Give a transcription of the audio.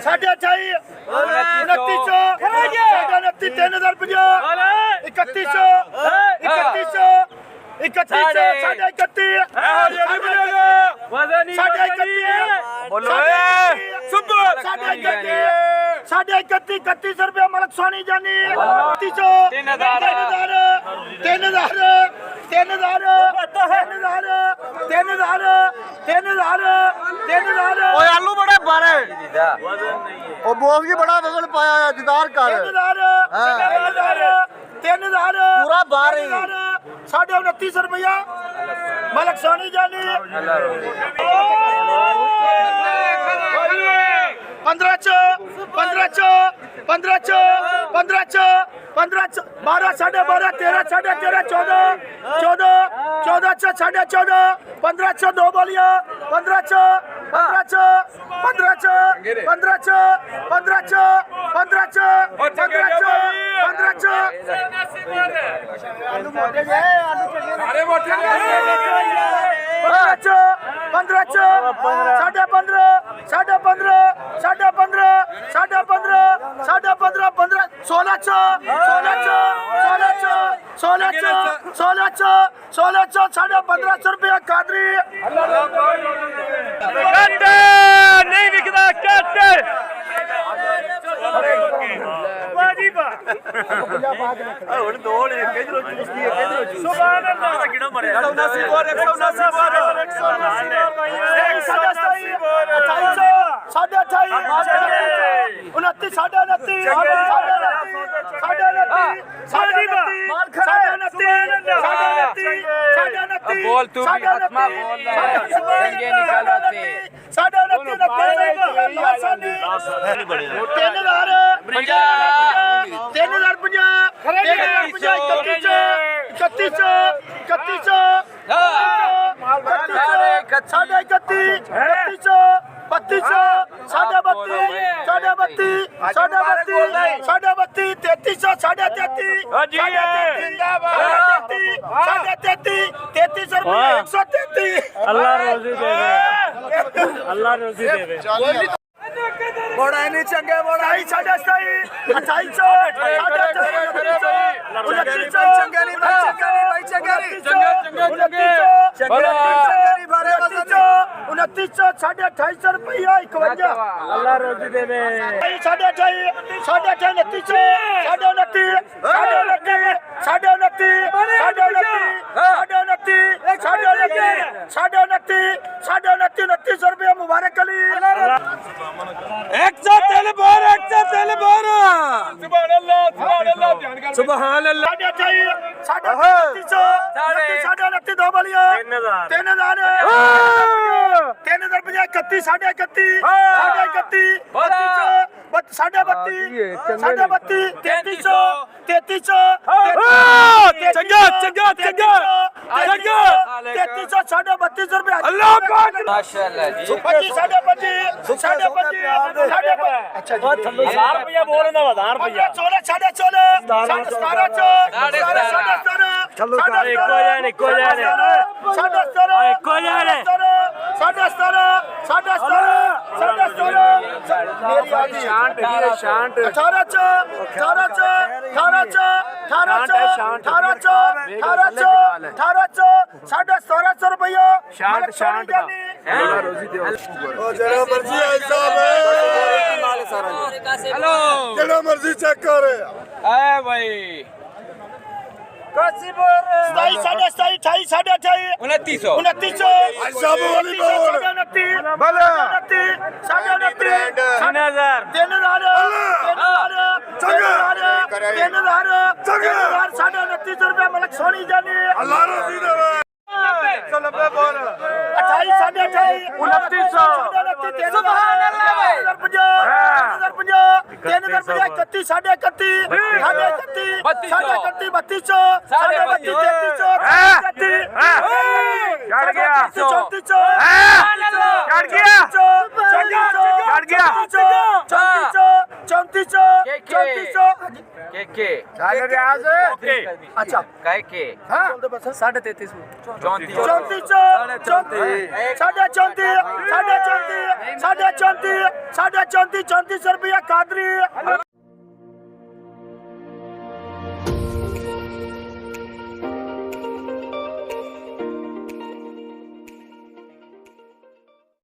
साढ़े 28 29 3050 3100 साढ़े 31 रुपया मलक सोनी जानी 3000 आलू बड़े बारे बोस की बड़ा वजन पाया दीदार कर 3000 पूरा 12 29 रुपया मलक सोनी जानी 1500 12 साढ़े 12 13 साढ़े 13 14 साढ़े 14 1500 दो बोलिया 1500 1600 रुपया कादरी नहीं बिकता बोल तू भी आत्मा बोल रहा है चंगे निकालते 33 अल्लाह रोजी देवे अल्लाह रोजी देवे बड़ा नहीं चंगे बड़ा 28 रुपया 51 अल्लाह रोजी देवे 29 रुपया मुबारक अली सुभान अल्लाह 29 दो बोलिया 3000 31 साढ़े 31 साढ़े 33 रुपया माशाल्लाह जी 1000 रुपया बोल ना 1000 रुपया 1700 रुपया हेलो मर्जी चेक कर भाई 27 साढ़े 28 रुपया मलक सोनी जानी 34 के ਚੱਲ ਰਿਆਜ਼ अच्छा कह के बोलते बस 34 34 साढ़े 34 रुपया कादरी